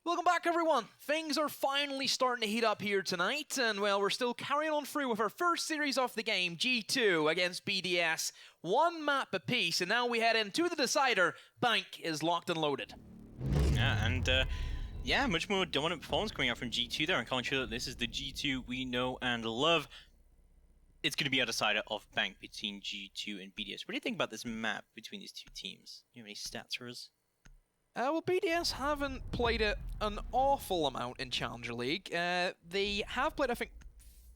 Welcome back, everyone. Things are finally starting to heat up here tonight, and well, we're still carrying on through with our first series of the game, G2 against BDS. One map apiece, and now we head into the decider. Bank is locked and loaded. Yeah, and much more dominant performance coming out from G2 there. I'm quite sure that this is the G2 we know and love. It's going to be a decider of Bank between G2 and BDS. What do you think about this map between these two teams? Do you have any stats for us? Well, BDS haven't played it an awful amount in Challenger League. They have played, I think,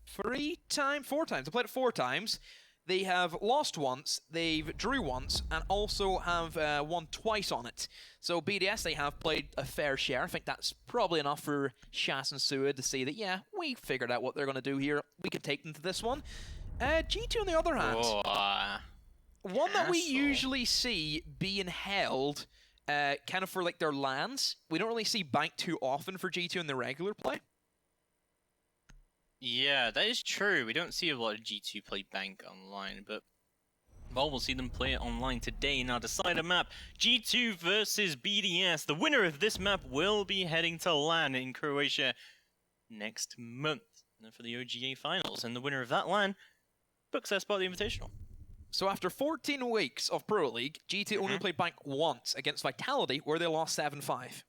4 times. They played it 4 times. They have lost once, they've drew once, and also have won twice on it. So BDS, they have played a fair share. I think that's probably enough for Shas and Sued to say that, yeah, we figured out what they're going to do here. We could take them to this one. G2, on the other hand, one that we usually see being held kind of for like their lands. We don't really see Bank too often for G2 in the regular play. Yeah, that is true. We don't see a lot of G2 play Bank online, but well, we'll see them play it online today in our decider map. G2 versus BDS. The winner of this map will be heading to LAN in Croatia next month for the OGA finals, and the winner of that LAN books their spot at the Invitational. So after 14 weeks of Pro League, G2 only played Bank once against Vitality, where they lost 7-5.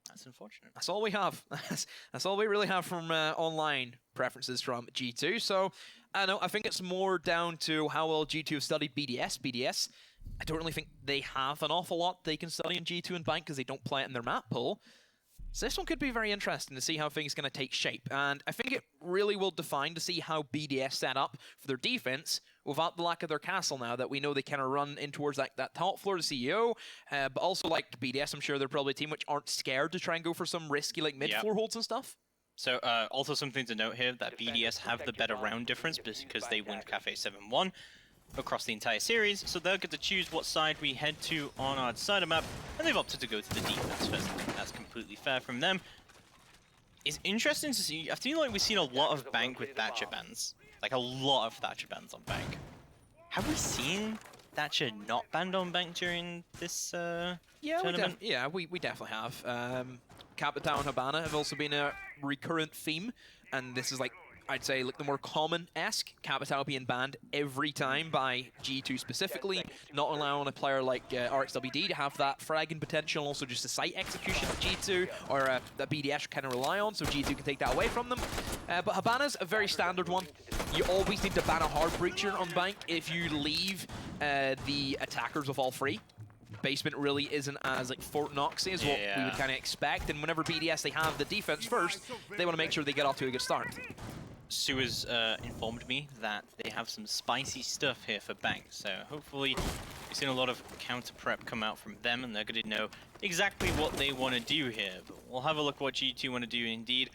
That's unfortunate. That's all we have. That's all we really have from online preferences from G2. So, I think it's more down to how well G2 have studied BDS. BDS, I don't really think they have an awful lot they can study in G2 and Bank because they don't play it in their map pool. So this one could be very interesting to see how things are going to take shape. And I think it really will define to see how BDS set up for their defense without the lack of their castle now that we know they kind of run in towards that top floor, the CEO. But also like BDS, I'm sure they're probably a team which aren't scared to try and go for some risky like mid-floor holds and stuff. So also something to note here that BDS have the better round difference because they win Cafe 7-1 across the entire series, so they'll get to choose what side we head to on our decider map, and they've opted to go to the defense first. I think that's completely fair from them. It's interesting to see. I feel like we've seen a lot of Bank with Thatcher bans, like a lot of Thatcher bans on Bank. Have we seen Thatcher not banned on Bank during this tournament? We definitely have. Capitao and Habana have also been a recurrent theme, and this is like, I'd say, like the more common-esque, Capitao being banned every time by G2 specifically, not allowing a player like RXWD to have that fragging potential, also just a site execution that G2 or that BDS kind of rely on, so G2 can take that away from them. But Habana's a very standard one. You always need to ban a hard breacher on Bank if you leave the attackers with all 3. Basement really isn't as like Fort Knoxy as what we would kind of expect, and whenever BDS they have the defense first, they want to make sure they get off to a good start. Sue has informed me that they have some spicy stuff here for Bank, so hopefully we've seen a lot of counter prep come out from them, and they're going to know exactly what they want to do here. But we'll have a look what G2 want to do indeed.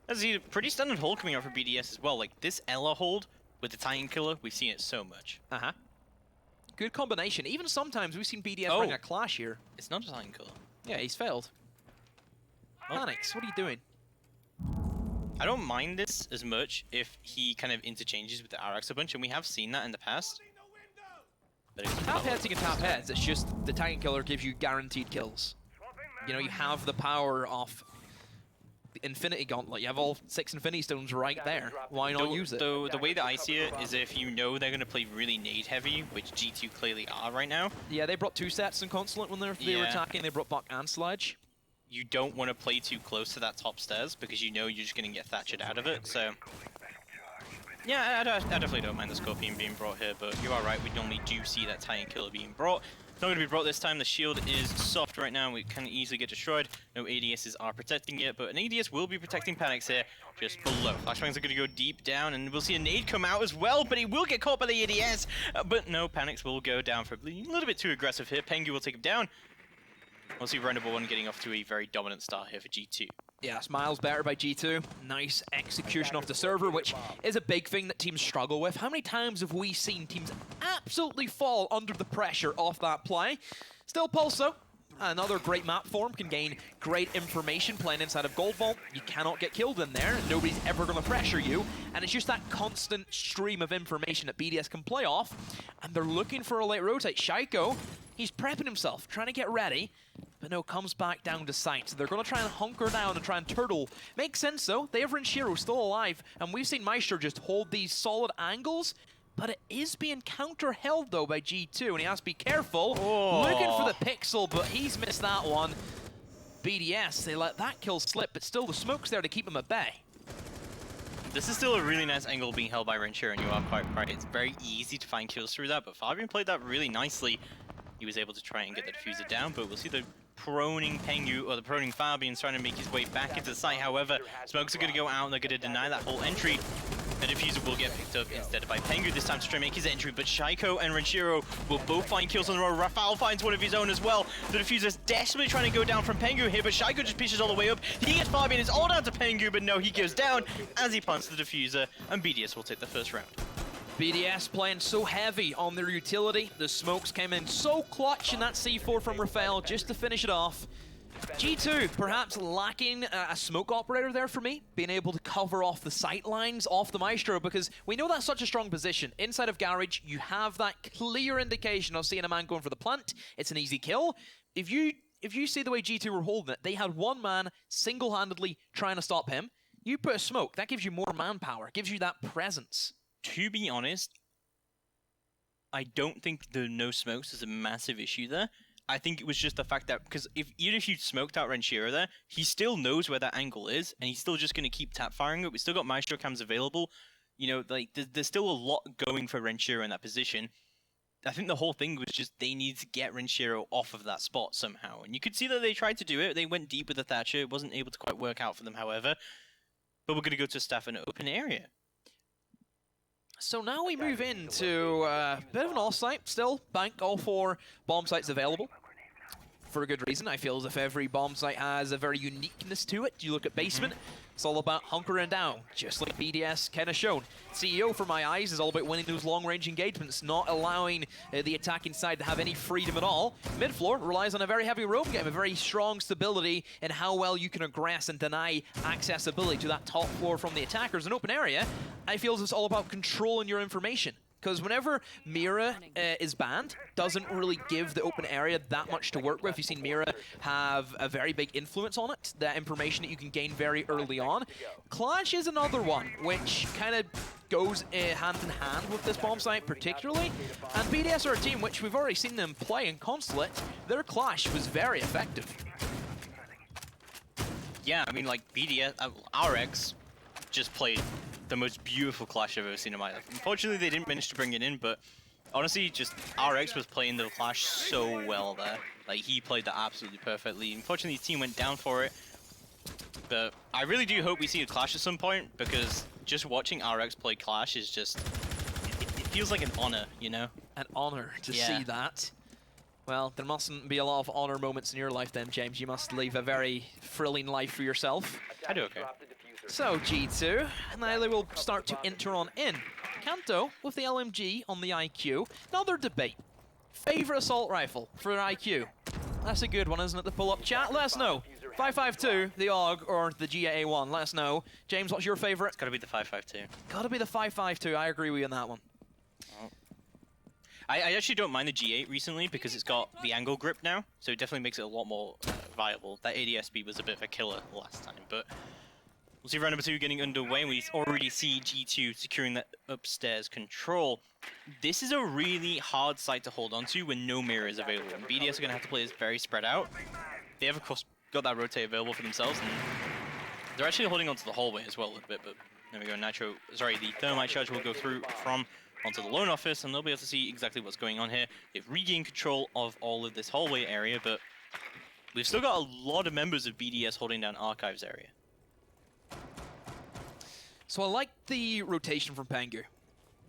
There's a pretty standard hold coming out for BDS as well, like this Ella hold with the Titan Killer, we've seen it so much. Good combination. Even sometimes we've seen BDS bring a clash here. It's not a Titan Killer. Yeah, he's failed. Panics, what are you doing? I don't mind this as much if he kind of interchanges with the RX a bunch, and we have seen that in the past. But tap heads, you can tap heads. It's just the Titan Killer gives you guaranteed kills. You know, you have the power of the Infinity Gauntlet. You have all 6 Infinity Stones right there. Why not use it? The way that I see it is if you know they're going to play really nade heavy, which G2 clearly are right now. Yeah, they brought 2 sets in Consulate when they were attacking. They brought Buck and Sledge. You don't want to play too close to that top stairs because you know you're just going to get Thatchered out of it, so... Yeah, I definitely don't mind the Scorpion being brought here, but you are right, we normally do see that Titan Killer being brought. It's not going to be brought this time, the shield is soft right now, we can easily get destroyed. No ADSs are protecting it, but an ADS will be protecting Panics here, just below. Flashbangs are going to go deep down, and we'll see a nade come out as well, but he will get caught by the ADS! But no, Panics will go down for a little bit too aggressive here. Pengu will take him down. We'll see round number 1 getting off to a very dominant start here for G2. Yeah, Smiles better by G2. Nice execution off the server, which is a big thing that teams struggle with. How many times have we seen teams absolutely fall under the pressure of that play? Still Pulso, another great map form, can gain great information playing inside of Gold Vault. You cannot get killed in there, and nobody's ever going to pressure you. And it's just that constant stream of information that BDS can play off, and they're looking for a late rotate. Shaiko, he's prepping himself, trying to get ready. But no, comes back down to sight. So they're going to try and hunker down and try and turtle. Makes sense, though. They have Renshiro still alive, and we've seen Maestro just hold these solid angles. But it is being counter-held, though, by G2, and he has to be careful. Oh. Looking for the pixel, but he's missed that one. BDS, they let that kill slip, but still the smoke's there to keep him at bay. This is still a really nice angle being held by Renshiro, and you are quite right. It's very easy to find kills through that, but Fabian played that really nicely. He was able to try and get the diffuser down, but we'll see the proning Pengu, or the proning Fabian trying to make his way back into the site. However, smokes are going to go out and they're going to deny that whole entry. The diffuser will get picked up instead by Pengu this time to try and make his entry, but Shaiko and Renshiro will both find kills on the road. Rafał finds one of his own as well. The diffuser's desperately trying to go down from Pengu here, but Shaiko just pitches all the way up. He gets Fabian, it's all down to Pengu, but no, he goes down as he punts the diffuser, and BDS will take the first round. BDS playing so heavy on their utility. The smokes came in so clutch in that C4 from Rafał just to finish it off. G2 perhaps lacking a smoke operator there for me, being able to cover off the sight lines off the Maestro, because we know that's such a strong position. Inside of Garage, you have that clear indication of seeing a man going for the plant. It's an easy kill. If you see the way G2 were holding it, they had one man single-handedly trying to stop him. You put a smoke, that gives you more manpower, gives you that presence. To be honest, I don't think the no smokes is a massive issue there. I think it was just the fact that, because even if you smoked out Renshiro there, he still knows where that angle is, and he's still just going to keep tap firing it. We still got Maestro cams available. You know, like, there's still a lot going for Renshiro in that position. I think the whole thing was just they need to get Renshiro off of that spot somehow. And you could see that they tried to do it. They went deep with the Thatcher. It wasn't able to quite work out for them, however. But we're going to go to staff an open area. So now we move into a bit of an off-site still. Bank all 4 bomb sites available. For a good reason. I feel as if every bomb site has a very uniqueness to it. You look at basement, it's all about hunkering down, just like BDS kind of shown. CEO, for my eyes, is all about winning those long-range engagements, not allowing the attacking side to have any freedom at all. Mid-floor relies on a very heavy roam game, a very strong stability in how well you can aggress and deny accessibility to that top floor from the attackers. In open area, I feel as it's all about controlling your information. Because whenever Mira is banned, doesn't really give the open area that much to work with. You've seen Mira have a very big influence on it, that information that you can gain very early on. Clash is another one, which kind of goes hand in hand with this bomb site particularly. And BDS are a team which we've already seen them play in Consulate. Their Clash was very effective. Yeah, I mean, like, BDS, RX just played the most beautiful Clash I've ever seen in my life. Unfortunately, they didn't manage to bring it in, but honestly, just RX was playing the Clash so well there. Like, he played that absolutely perfectly. Unfortunately, his team went down for it. But I really do hope we see a Clash at some point, because just watching RX play Clash is just... It feels like an honor, you know? An honor to see that. Well, there mustn't be a lot of honor moments in your life then, James. You must live a very thrilling life for yourself. I do okay. So, G2, now they will start to enter on in. Kanto with the LMG on the IQ. Another debate. Favorite assault rifle for an IQ? That's a good one, isn't it? The pull-up chat. Let us know. 5.52, the AUG, or the GA1. Let us know. James, what's your favorite? It's gotta be the 5.52. Gotta be the 5.52. I agree with you on that one. Oh. I actually don't mind the G8 recently because it's got the angle grip now, so it definitely makes it a lot more viable. That ADSB was a bit of a killer last time, but we'll see round number 2 getting underway, and we already see G2 securing that upstairs control. This is a really hard site to hold on to when no mirror is available, and BDS are going to have to play this very spread out. They have, of course, got that rotate available for themselves, and they're actually holding onto the hallway as well a little bit, but there we go. The thermite charge will go through from onto the loan office, and they'll be able to see exactly what's going on here. They've regained control of all of this hallway area, but we've still got a lot of members of BDS holding down Archives area. So I like the rotation from Pengu.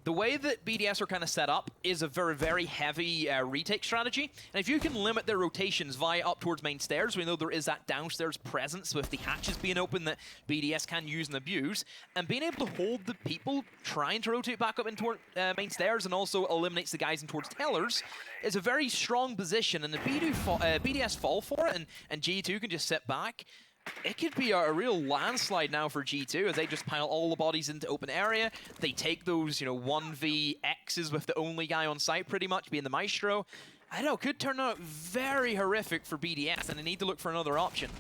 The way that BDS are kind of set up is a very, very heavy retake strategy. And if you can limit their rotations via up towards main stairs, we know there is that downstairs presence with the hatches being open that BDS can use and abuse. And being able to hold the people trying to rotate back up into main stairs and also eliminates the guys in towards tellers is a very strong position. And the BDS fall for it, and G2 can just sit back. It could be a real landslide now for G2 as they just pile all the bodies into open area. They take those, 1vX's with the only guy on site pretty much, being the Maestro. I don't know, could turn out very horrific for BDS, and they need to look for another option.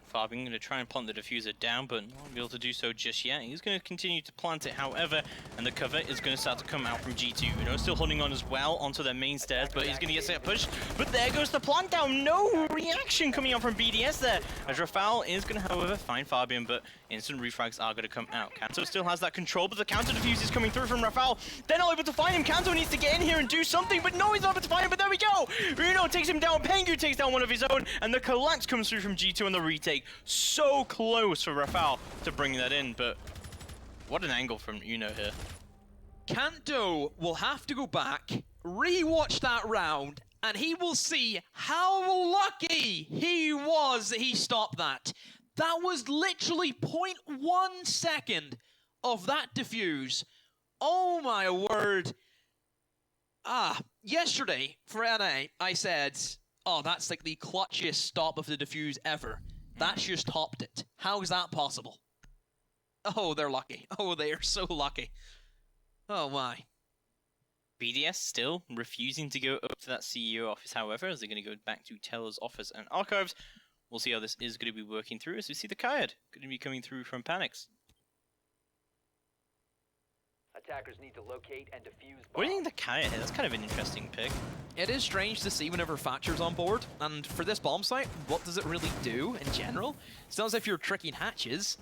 Fabian going to try and plant the diffuser down, but not be able to do so just yet. He's going to continue to plant it, however, and the cover is going to start to come out from G2. Still holding on as well onto their main stairs, but he's going to get set pushed. But there goes the plant down. No reaction coming out from BDS there, as Rafale is going to, however, find Fabian, but instant refrags are going to come out. Kanto still has that control, but the counter diffuse is coming through from Rafale. They're not able to find him. Kanto needs to get in here and do something, but no, he's not able to find him, but there we go. Uno takes him down. Pengu takes down one of his own, and the collapse comes through from G2 on the retake. So close for Rafale to bring that in, but what an angle from Uno here. Kanto will have to go back, re-watch that round, and he will see how lucky he was that he stopped that. That was literally 0.1 second of that defuse. Oh my word. Yesterday for NA, I said, oh, that's like the clutchiest stop of the defuse ever. That's just topped it. How is that possible? Oh, they're lucky. Oh, they are so lucky. Oh my. BDS still refusing to go up to that CEO office, however, as they're going to go back to Teller's office and archives. We'll see how this is going to be working through as we see the Kaid going to be coming through from Panics. Attackers need to locate and defuse bombs. What do you think the Kaid is? That's kind of an interesting pick. It is strange to see whenever Thatcher's on board, and for this bomb site, what does it really do in general? It's not as if you're tricking hatches.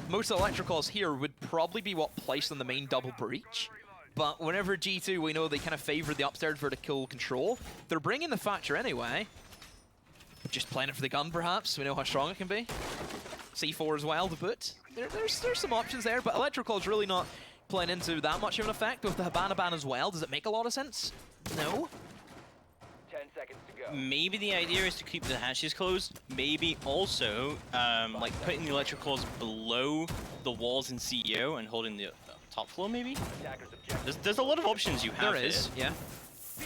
Most electricals here would probably be what placed on the main double breach, but whenever G2, we know they kind of favor the upstairs vertical control. They're bringing the Thatcher anyway. Just playing it for the gun, perhaps. We know how strong it can be. C4 as well to boot. There's some options there, but electrical's really not playing into that much of an effect with the Habana ban as well. Does it make a lot of sense? No. 10 seconds to go. Maybe the idea is to keep the hatches closed. Maybe also like putting the electricals below the walls in CEO and holding the top floor. Maybe. There's a lot of options you have. There is, here. yeah.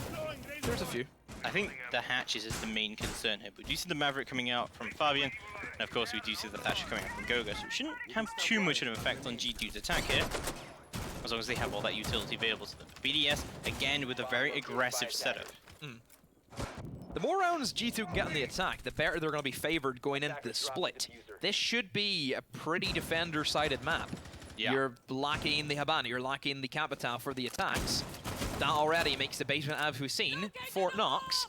There's a few. I think the hatches is the main concern here. But we do see the Maverick coming out from Fabian, and of course we do see the Thatcher coming out from Goga. So it shouldn't have too much of an effect on G2's attack here, as long as they have all that utility available to them. BDS, again, with a very aggressive setup. The more rounds G2 can get on the attack, the better they're going to be favored going into the split. This should be a pretty defender-sided map. Yeah. You're lacking the Habana, you're lacking the Capital for the attacks. That already makes the basement Av Hussein, Fort Knox,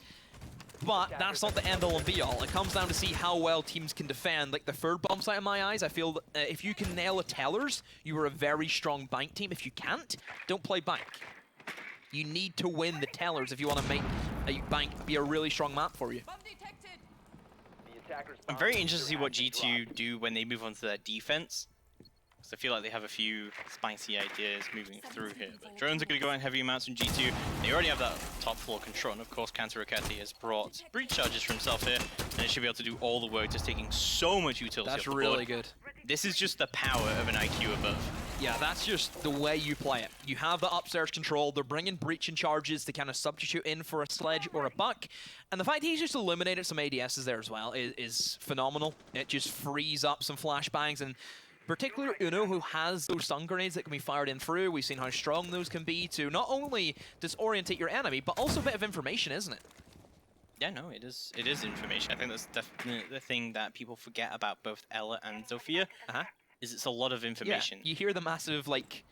but that's not the end-all and be-all. It comes down to see how well teams can defend. Like the third bomb site in my eyes, I feel that if you can nail a Tellers, you are a very strong bank team. If you can't, don't play bank. You need to win the Tellers if you want to make a bank be a really strong map for you. I'm very interested to see what G2 do when they move on to their defense. I feel like they have a few spicy ideas moving through here. But drones are going to go in heavy amounts from G2. They already have that top floor control. And of course, Kantarakati has brought breach charges for himself here. And it should be able to do all the work, just taking so much utility. That's off the really board. good. This is just the power of an IQ above. Yeah, that's just the way you play it. You have the upstairs control. They're bringing breaching charges to kind of substitute in for a sledge or a buck. And the fact he's just eliminated some ADSs there as well is phenomenal. It just frees up some flashbangs, and particularly Uno, who has those stun grenades that can be fired in through. We've seen how strong those can be to not only disorientate your enemy, but also a bit of information, isn't it? Yeah, no, it is information. I think that's definitely the thing that people forget about both Ella and Zofia, is it's a lot of information. Yeah, you hear the massive, like...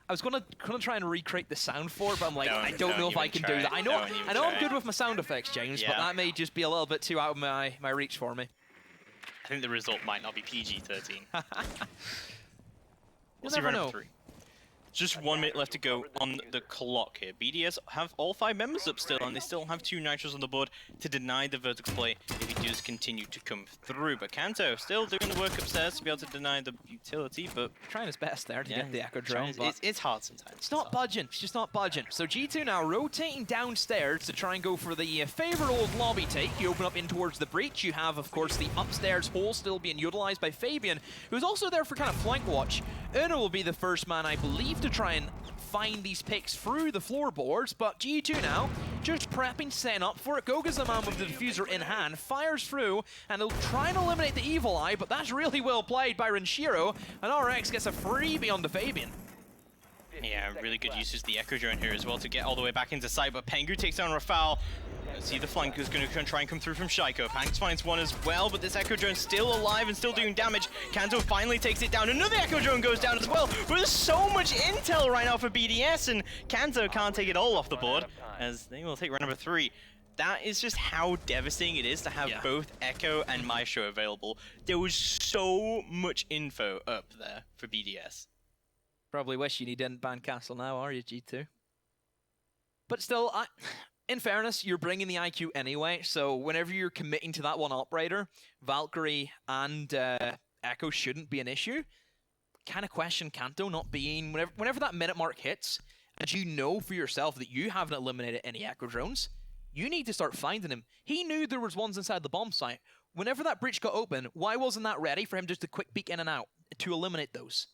I was gonna try and recreate the sound for it, but I'm like, I don't know if I can do that. I know I'm good with my sound effects, James, but that may just be a little bit too out of my reach for me. I think the result might not be PG-13. We'll see round number 3. Just 1 minute left to go on the clock here. BDS have all 5 members up still, and they still have 2 nitros on the board to deny the vertical play if he does continue to come through. But Kanto still doing the work upstairs to be able to deny the utility, but... trying his best there to get the Echo Drone, but... It's hard sometimes. It's not budging. It's just not budging. So G2 now rotating downstairs to try and go for the favorite old lobby take. You open up in towards the breach. You have, of course, the upstairs hole still being utilized by Fabian, who's also there for kind of flank watch. Uno will be the first man, I believe, to try and find these picks through the floorboards, but G2 now just prepping, setting up for it. Goga's the man with the diffuser in hand, fires through, and he'll try and eliminate the Evil Eye, but that's really well played by Renshiro, and RX gets a freebie on the Fabian. Yeah, really good usage of the Echo Drone here as well to get all the way back into sight, but Pengu takes down Rafal. Let's see the flank is going to try and come through from Shaiko. Panks finds one as well, but this Echo Drone still alive and still doing damage. Kanto finally takes it down. Another Echo Drone goes down as well. But there's so much intel right now for BDS, and Kanto can't take it all off the board as they will take round number 3. That is just how devastating it is to have both Echo and Maestro available. There was so much info up there for BDS. Probably wish you didn't ban Castle now, are you, G2? But still, in fairness, you're bringing the IQ anyway, so whenever you're committing to that one operator, Valkyrie and Echo shouldn't be an issue. Kind of question Kanto not being... Whenever that minute mark hits, and you know for yourself that you haven't eliminated any Echo drones, you need to start finding him. He knew there was ones inside the bomb site. Whenever that breach got open, why wasn't that ready for him just to quick peek in and out to eliminate those?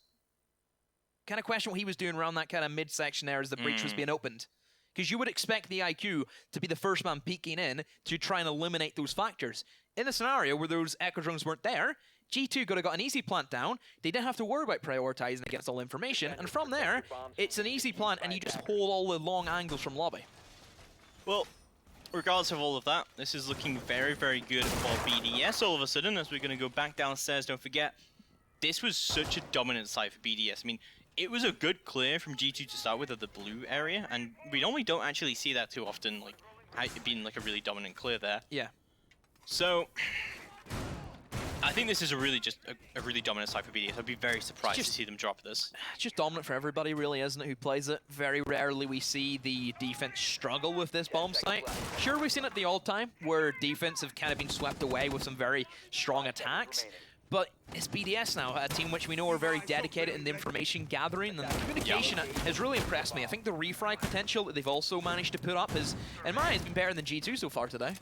Kind of question what he was doing around that kind of midsection there as the breach was being opened. Because you would expect the IQ to be the first man peeking in to try and eliminate those factors. In the scenario where those Echo drones weren't there, G2 could have got an easy plant down. They didn't have to worry about prioritizing against all information. And from there, it's an easy plant and you just hold all the long angles from lobby. Well, regardless of all of that, this is looking very, very good for BDS all of a sudden as we're going to go back downstairs. Don't forget, this was such a dominant site for BDS. I mean, it was a good clear from G2 to start with of the blue area, and we normally don't actually see that too often, like, it being like a really dominant clear there. Yeah. So, I think this is a really dominant site for BDS. I'd be very surprised to see them drop this. It's just dominant for everybody, really, isn't it, who plays it? Very rarely we see the defense struggle with this bomb site. Sure, we've seen it the old time, where defense have kind of been swept away with some very strong attacks. But it's BDS now, a team which we know are very dedicated in the information gathering, and the communication has really impressed me. I think the refrag potential that they've also managed to put up has, in my eyes, been better than G2 so far today.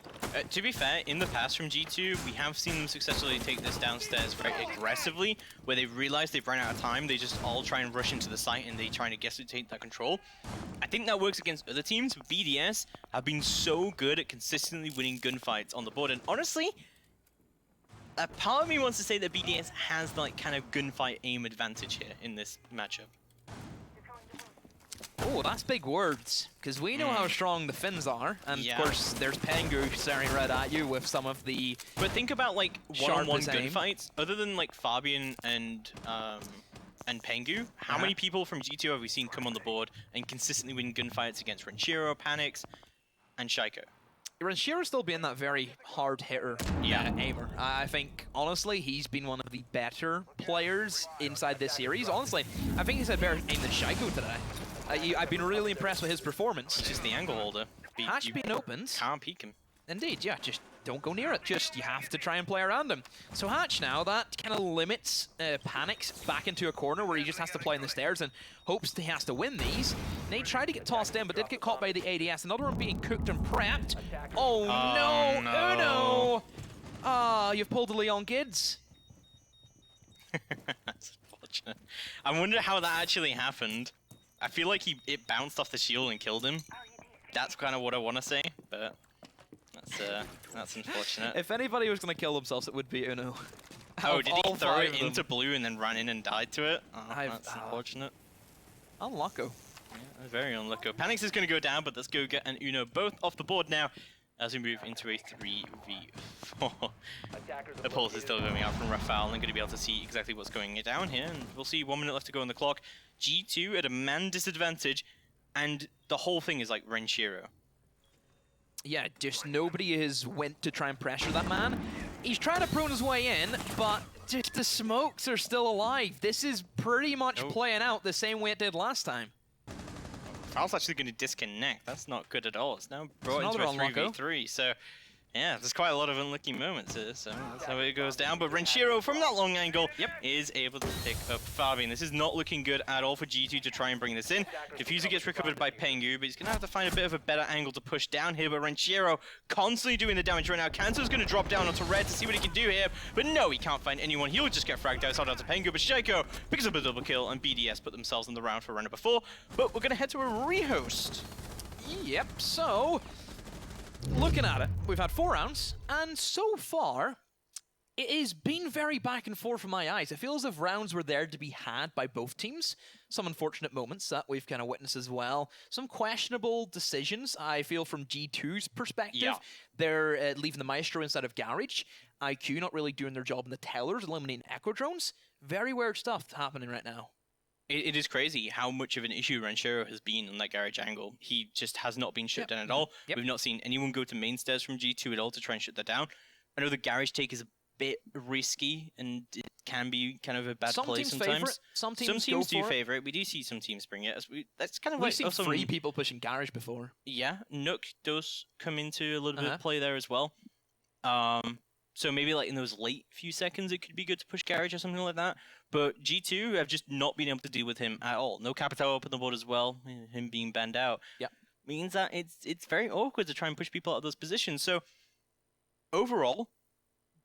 To be fair, in the past from G2, we have seen them successfully take this downstairs very aggressively, where they realize they've run out of time, they just all try and rush into the site and they try to guess to take that control. I think that works against other teams, but BDS have been so good at consistently winning gunfights on the board, and honestly, a part of me wants to say that BDS has like kind of gunfight aim advantage here in this matchup. Oh, that's big words, because we know how strong the Finns are, and of course there's Pengu staring right at you with some of the... But think about like one-on-one gunfights, other than like Fabian and Pengu, how many people from G2 have we seen come on the board and consistently win gunfights against Renshiro, Panix, and Shaiko? Renshiro's still being that very hard hitter aimer. I think, honestly, he's been one of the better players inside this series. Honestly, I think he's had better aim than Shaiko today. I've been really impressed with his performance. It's just the angle holder. Hatch being opened. Can't peek him. Indeed, yeah, just don't go near it. Just, you have to try and play around him. So Hatch now, that kind of limits Panix back into a corner where he just has to play in the stairs and hopes he has to win these. And he tried to get tossed in, but did get caught by the ADS. Another one being cooked and prepped. Oh no, Uno! Ah, you've pulled a Leon Gids. That's unfortunate. I wonder how that actually happened. I feel like it bounced off the shield and killed him. That's kind of what I want to say, but that's unfortunate. If anybody was going to kill themselves, it would be Uno. Oh, did he throw it into blue and then ran in and died to it? Oh, that's unfortunate. Unlucky. Yeah, very unlucky. Panix is going to go down, but let's go get an Uno both off the board now as we move into a 3v4. The pulse is still going out from Rafal, and I'm going to be able to see exactly what's going down here, and we'll see 1 minute left to go on the clock. G2 at a man disadvantage, and the whole thing is like Renshiro. Yeah, just nobody has went to try and pressure that man. He's trying to prune his way in, but just the smokes are still alive. This is pretty much playing out the same way it did last time. Rafal's actually going to disconnect. That's not good at all. It's now brought into a 3v3, so Yeah, there's quite a lot of unlucky moments here, so that's how it goes down. But Renshiro, from that long angle, is able to pick up Fabi. And this is not looking good at all for G2 to try and bring this in. Diffuser gets recovered by Pengu, but he's going to have to find a bit of a better angle to push down here. But Renshiro constantly doing the damage right now. Kanto's going to drop down onto Red to see what he can do here. But no, he can't find anyone. He'll just get fragged outside onto Pengu. But Shaiko picks up a double kill, and BDS put themselves in the round for round number 4. But we're going to head to a rehost. Yep, so looking at it, we've had 4 rounds, and so far, it has been very back and forth from my eyes. It feels as if rounds were there to be had by both teams. Some unfortunate moments that we've kind of witnessed as well. Some questionable decisions, I feel, from G2's perspective. Yeah. They're leaving the Maestro instead of Garage. IQ not really doing their job in the Tellers, eliminating Echo Drones. Very weird stuff happening right now. It is crazy how much of an issue Renshiro has been on that Garage angle. He just has not been shut down at all. We've not seen anyone go to main stairs from G2 at all to try and shut that down. I know the Garage take is a bit risky and it can be kind of a bad play sometimes. Some teams do favor it. We do see some teams bring it. That's kind of We've like seen 3 people pushing Garage before. Yeah, Nook does come into a little bit of play there as well. So maybe like in those late few seconds, it could be good to push Garage or something like that. But G2 have just not been able to deal with him at all. No Capital up on the board as well, him being banned out. Means that it's very awkward to try and push people out of those positions. So overall,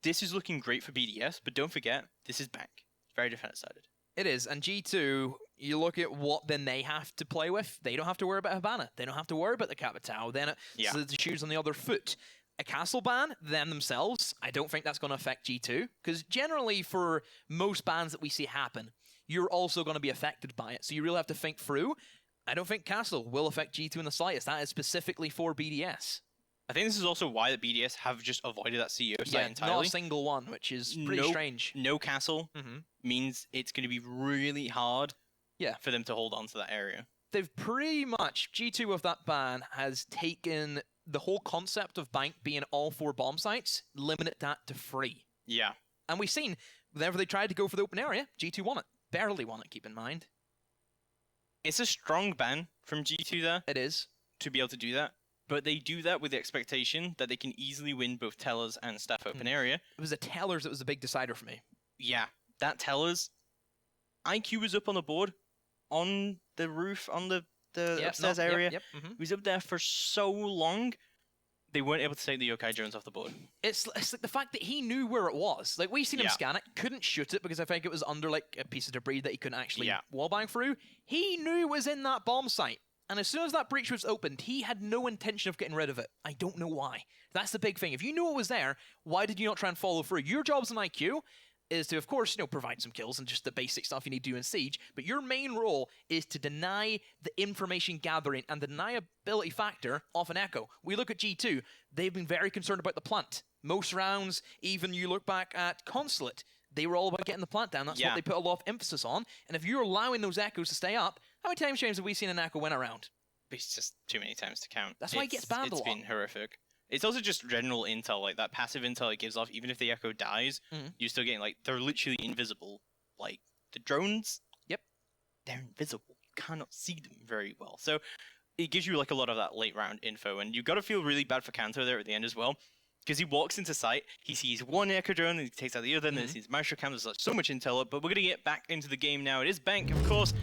this is looking great for BDS, but don't forget, this is Bank. Very defense-sided. It is, and G2, you look at what then they have to play with. They don't have to worry about Habana. They don't have to worry about the Capital. Then so the shoes on the other foot. A castle ban, them themselves, I don't think that's going to affect G2, because generally for most bans that we see happen, you're also going to be affected by it, so you really have to think through. I don't think castle will affect G2 in the slightest. That is specifically for BDS. I think this is also why the BDS have just avoided that CEO site entirely. Not a single one, which is pretty strange. No castle means it's going to be really hard for them to hold on to that area. They've pretty much, G2 with that ban has taken the whole concept of Bank being all 4 bomb sites, limited that to 3. Yeah. And we've seen, whenever they tried to go for the open area, G2 won it. Barely won it, keep in mind. It's a strong ban from G2 there. It is. To be able to do that. But they do that with the expectation that they can easily win both Tellers and Staff open area. It was the Tellers that was the big decider for me. Yeah. That Tellers, IQ was up on the board, on the roof, on the upstairs area. He was up there for so long, they weren't able to take the Yokai drones off the board. It's like the fact that he knew where it was. Like, we seen him scan it, couldn't shoot it because I think it was under like a piece of debris that he couldn't actually wallbang through. He knew it was in that bomb site. And as soon as that breach was opened, he had no intention of getting rid of it. I don't know why. That's the big thing. If you knew it was there, why did you not try and follow through? Your job as an IQ is to, of course, provide some kills and just the basic stuff you need to do in Siege, but your main role is to deny the information gathering and the deniability factor of an Echo. We look at G2, they've been very concerned about the plant. Most rounds, even you look back at Consulate, they were all about getting the plant down. That's what they put a lot of emphasis on. And if you're allowing those Echoes to stay up, how many times, James, have we seen an Echo win around? It's just too many times to count. That's why he gets banned a lot. It's been horrific. It's also just general intel, like that passive intel it gives off, even if the Echo dies, you're still getting, like, they're literally invisible. Like, the drones, they're invisible. You cannot see them very well. So, it gives you, like, a lot of that late round info, and you've got to feel really bad for Kanto there at the end as well, because he walks into sight, he sees one Echo drone, and he takes out the other, and then he sees Maestro Cam, there's like, so much intel up, but we're going to get back into the game now. It is Bank, of course.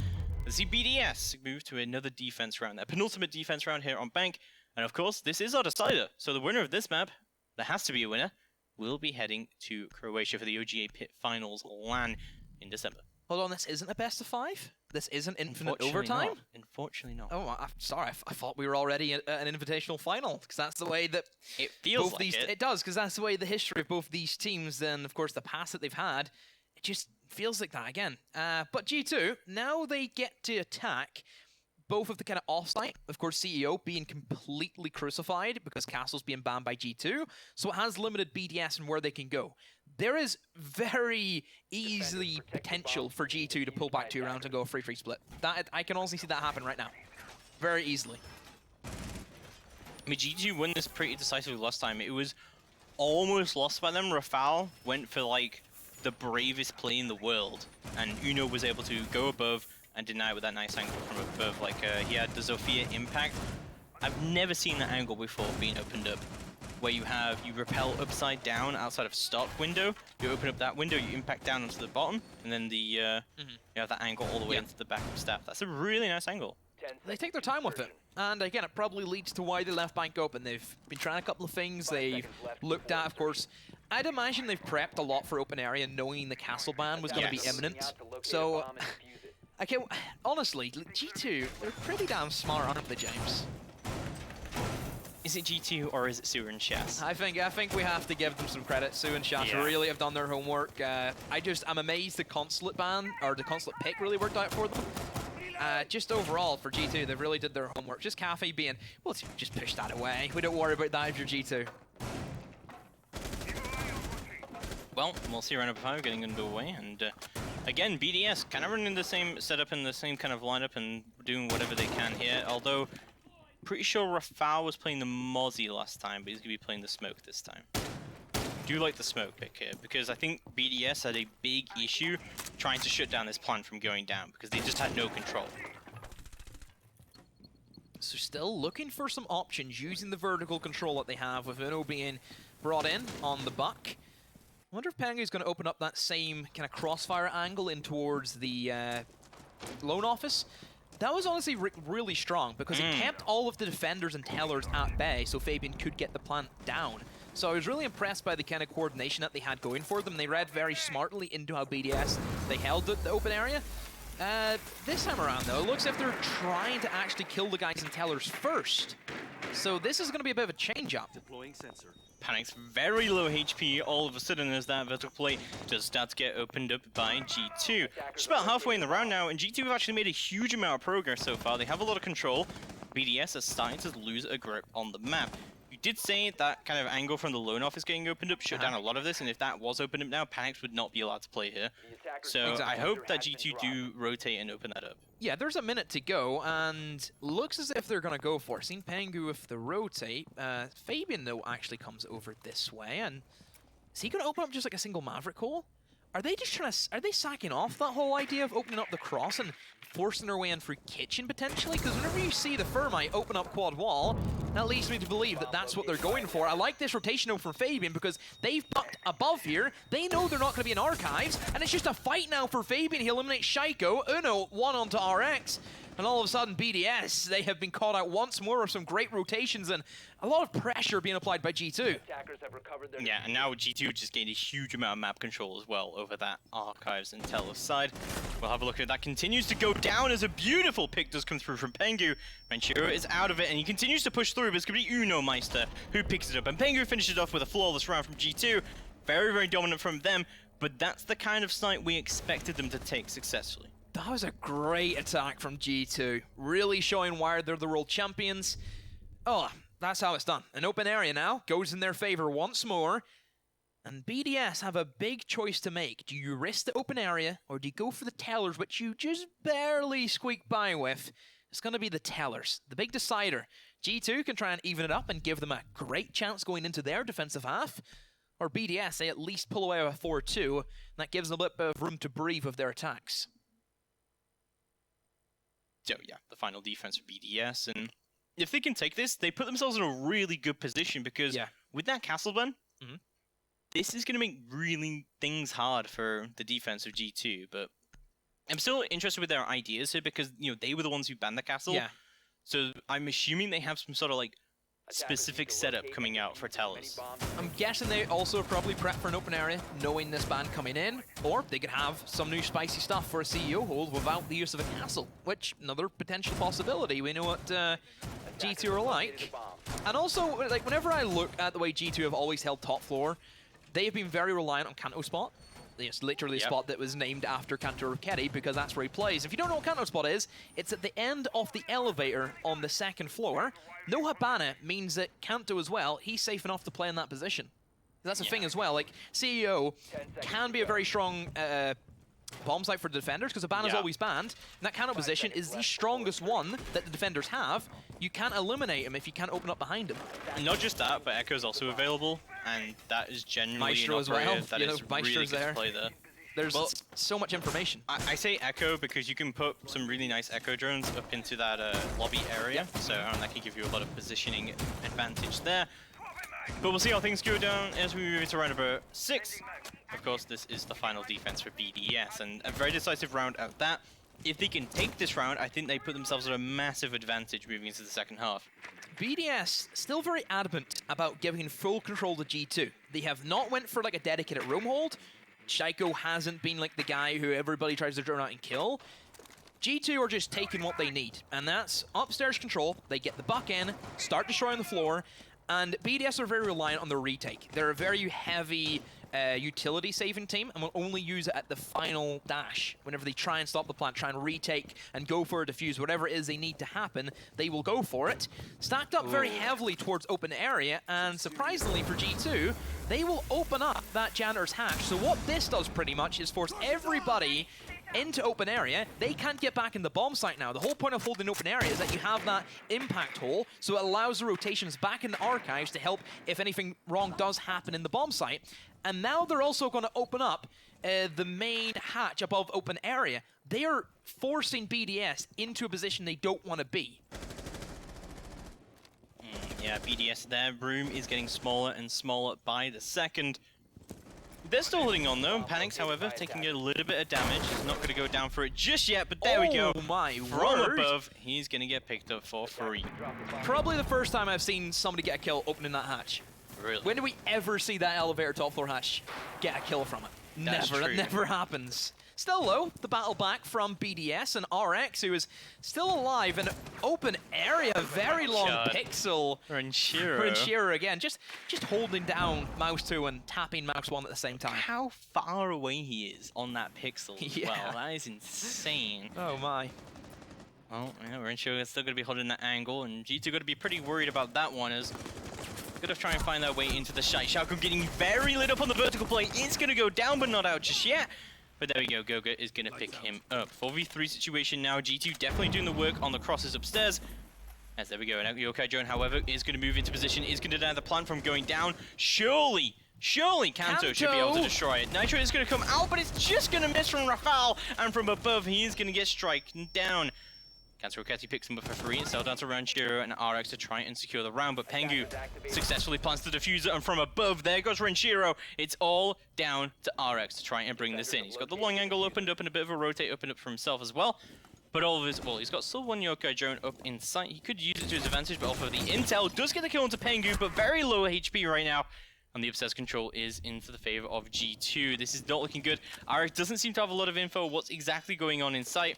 Let's see BDS move to another defense round, their penultimate defense round here on Bank. And of course, this is our decider. So the winner of this map, there has to be a winner, will be heading to Croatia for the OGA Pit Finals LAN in December. Hold on, this isn't a best of 5? This isn't infinite overtime? Unfortunately not. Oh, I'm sorry. I thought we were already at an invitational final, because that's the way that it feels like it does, because that's the way the history of both these teams and, of course, the past that they've had, it just feels like that again. But G2, now they get to attack both of the kind of off-site, of course, CEO being completely crucified because Castle's being banned by G2, so it has limited BDS and where they can go. There is very easily potential for G2 to pull back 2 rounds and go a 3-3 split. That I can honestly see that happen right now. Very easily. I mean, G2 won this pretty decisively last time. It was almost lost by them. Rafal went for, like, the bravest play in the world, and Uno was able to go above and deny with that nice angle from above. Like, he had the Zofia impact. I've never seen that angle before being opened up. where you repel upside down outside of stock window. You open up that window, you impact down onto the bottom, and then you have that angle all the way into the back of staff. That's a really nice angle. They take their time with it. And again, it probably leads to why they left bank open. They've been trying a couple of things. They've looked at, of course, I'd imagine they've prepped a lot for open area, knowing the castle ban was going to be imminent. So, okay, honestly, G2, they're pretty damn smart, aren't they, James? Is it G2 or is it Sue and Shas? I think we have to give them some credit. Sue and Shas really have done their homework. I'm amazed the consulate ban, or the consulate pick really worked out for them. Just overall, for G2, they really did their homework. Just Cafe being, well, just push that away. We don't worry about that if you're G2. Well, we'll see round number 5 getting underway, and again, BDS kind of running the same setup and the same kind of lineup and doing whatever they can here, although pretty sure Rafał was playing the Mozzie last time, but he's going to be playing the Smoke this time. I do like the Smoke pick here, because I think BDS had a big issue trying to shut down this plan from going down, because they just had no control. So still looking for some options, using the vertical control that they have, with Uno being brought in on the buck. I wonder if Pengu's going to open up that same kind of crossfire angle in towards the loan office. That was honestly really strong, because it kept all of the defenders and tellers at bay, so Fabian could get the plant down. So I was really impressed by the kind of coordination that they had going for them. They read very smartly into how BDS, they held the open area. This time around, though, it looks as if they're trying to actually kill the guys and tellers first. So this is going to be a bit of a change-up. Deploying sensor. Panic's very low HP all of a sudden as that vertical play does start to get opened up by G2. Just about halfway in the round now, and G2 have actually made a huge amount of progress so far. They have a lot of control. BDS is starting to lose a grip on the map. You did say that kind of angle from the loan office getting opened up shut down a lot of this, and if that was opened up now, Panics would not be allowed to play here. So I hope that G2 do rotate and open that up. Yeah, there's a minute to go, and looks as if they're going to go for it. Seen Pengu with the rotate. Fabian, though, actually comes over this way, and is he going to open up just like a single Maverick hole? Are they just trying to, are they sacking off that whole idea of opening up the cross and forcing their way in through kitchen, potentially? Because whenever you see the Thermite open up quad wall, that leads me to believe that that's what they're going for. I like this rotation though from Fabian, because they've bucked above here. They know they're not going to be in archives, and it's just a fight now for Fabian. He eliminates Shaiko. Uno, one onto RX. And all of a sudden, BDS, they have been caught out once more with some great rotations and a lot of pressure being applied by G2. Yeah, and now G2 just gained a huge amount of map control as well over that Archives and Telos side. We'll have a look at that. Continues to go down as a beautiful pick does come through from Pengu. Ventura is out of it, and he continues to push through, but it's going to be Uno Meister who picks it up. And Pengu finishes off with a flawless round from G2. Very, very dominant from them, but that's the kind of snipe we expected them to take successfully. That was a great attack from G2. Really showing why they're the world champions. Oh, that's how it's done. An open area now goes in their favor once more. And BDS have a big choice to make. Do you risk the open area, or do you go for the tellers, which you just barely squeak by with? It's going to be the tellers, the big decider. G2 can try and even it up and give them a great chance going into their defensive half. Or BDS, they at least pull away with a 4-2. And that gives them a bit of room to breathe with their attacks. So yeah, the final defense for BDS, and if they can take this, they put themselves in a really good position, because with that castle ban, this is going to make really things hard for the defense of G2, but I'm still interested with their ideas here, because, you know, they were the ones who banned the castle, so I'm assuming they have some sort of, like, specific setup coming out for Telos. I'm guessing they also probably prep for an open area, knowing this ban coming in, or they could have some new spicy stuff for a CEO hold without the use of a castle, which, another potential possibility. We know what G2 are like. And also, like, whenever I look at the way G2 have always held top floor, they have been very reliant on Kanto spot. It's literally a spot that was named after Kanto Rokedi, because that's where he plays. If you don't know what Kanto spot is, it's at the end of the elevator on the second floor. No Habana means that Kanto as well, he's safe enough to play in that position. That's a thing as well. Like, CEO can be a very strong bomb site for the defenders, because Habana's always banned. And that Kanto position is the strongest one that the defenders have. You can't eliminate him if you can't open up behind him. And not just that, but Echo's also available, and that is genuinely Maestro an as well. that is really good to play there. There's so much information. I say Echo because you can put some really nice Echo drones up into that lobby area, so that can give you a lot of positioning advantage there. But we'll see how things go down as we move into round number 6. Of course, this is the final defense for BDS, and a very decisive round at that. If they can take this round, I think they put themselves at a massive advantage moving into the second half. BDS still very adamant about giving full control to G2. They have not went for like a dedicated roam hold. Shaiko hasn't been like the guy who everybody tries to drone out and kill. G2 are just taking what they need, and that's upstairs control. They get the buck in, start destroying the floor, and BDS are very reliant on the retake. They're a very heavy utility saving team and will only use it at the final dash. Whenever they try and stop the plant, try and retake and go for a defuse, whatever it is they need to happen, they will go for it. Stacked up very heavily towards open area, and surprisingly for G2, they will open up that janitor's hatch. So what this does pretty much is force everybody into open area. They can't get back in the bomb site now. The whole point of holding open area is that you have that impact hole, so it allows the rotations back in the archives to help if anything wrong does happen in the bomb site. And now they're also going to open up the main hatch above open area. They are forcing BDS into a position they don't want to be. Yeah, BDS, their room is getting smaller and smaller by the second. They're still holding on though. Panics, however, taking a little bit of damage. He's not going to go down for it just yet, but there we go. Oh my From word. above, he's going to get picked up for free. Probably the first time I've seen somebody get a kill opening that hatch. Really? When do we ever see that elevator top floor hatch get a kill from it? That's Never. true. That never happens. Still though, the battle back from BDS and RX, who is still alive in open area. Very long God. pixel. Renshiro. Renshiro again, just holding down mouse 2 and tapping mouse 1 at the same time. How far away he is on that pixel as Yeah. well. That is insane. Oh my. Well, yeah, Renshiro is still going to be holding that angle, and G2 going to be pretty worried about that one as going to try and find their way into the site. Shaco getting very lit up on the vertical plate. It's going to go down, but not out just yet. But there we go, Goga is going to pick him up. 4v3 situation now. G2 definitely doing the work on the crosses upstairs. As there we go, and Yokai Drone, however, is going to move into position, is going to deny the plant from going down. Surely Kanto should be able to destroy it. Nitro is going to come out, but it's just going to miss from Rafal, and from above, he's going to get striken down. Cancer Roketi picks him up for free and sell down to Renshiro and RX to try and secure the round, but Pengu successfully plants the diffuser, and from above, there goes Renshiro. It's all down to RX to try and bring this in. He's got the long angle opened up and a bit of a rotate opened up for himself as well. But all of his, well, he's got still one Yokai drone up in sight. He could use it to his advantage, but off of the intel, does get the kill onto Pengu, but very low HP right now. And the obsessed control is into the favor of G2. This is not looking good. RX doesn't seem to have a lot of info what's exactly going on in sight.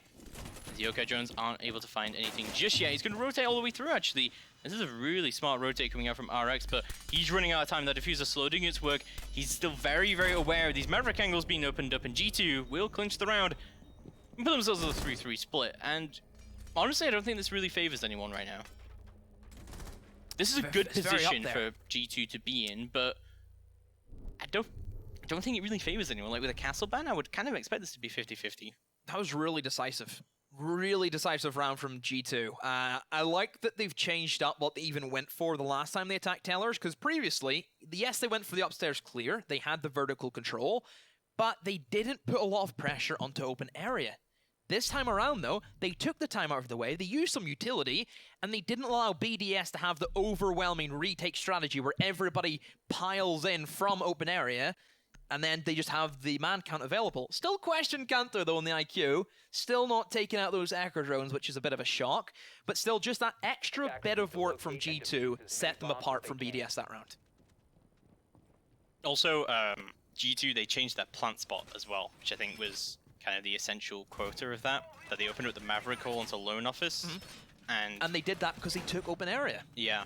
The Yokai drones aren't able to find anything just yet. He's going to rotate all the way through, actually. This is a really smart rotate coming out from RX, but he's running out of time. That diffuser slow doing its work. He's still very, very aware of these Maverick angles being opened up, and G2 will clinch the round and put themselves with a 3-3 split. And honestly, I don't think this really favors anyone right now. This is a good position for G2 to be in, but I don't think it really favors anyone. Like with a castle ban, I would kind of expect this to be 50-50. That was really decisive. Really decisive round from G2. I like that they've changed up what they even went for the last time they attacked Tellers, because previously, yes, they went for the upstairs clear, they had the vertical control, but they didn't put a lot of pressure onto open area. This time around, though, they took the time out of the way, they used some utility, and they didn't allow BDS to have the overwhelming retake strategy where everybody piles in from open area, and then they just have the man count available. Still question Kanto, though, in the IQ. Still not taking out those Echo drones, which is a bit of a shock. But still, just that extra bit of work from G2 set them apart from BDS that round. Also, G2, they changed that plant spot as well, which I think was kind of the essential quota of that they opened up the Maverick hole into Lone Office. And they did that because they took open area. Yeah.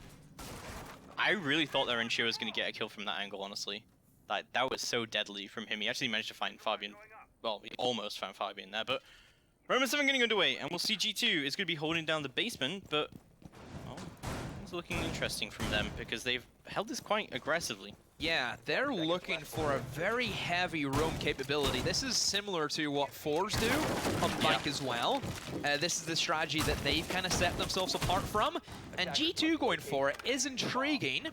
I really thought that Renshiro was going to get a kill from that angle, honestly. That was so deadly from him. He actually managed to find Fabian. Well, he almost found Fabian there, but Roman 7 getting underway, and we'll see G2 is going to be holding down the basement, but well, it's looking interesting from them because they've held this quite aggressively. Yeah, they're looking for a very heavy roam capability. This is similar to what Fours do on bike as well. This is the strategy that they've kind of set themselves apart from. And G2 going for it is intriguing.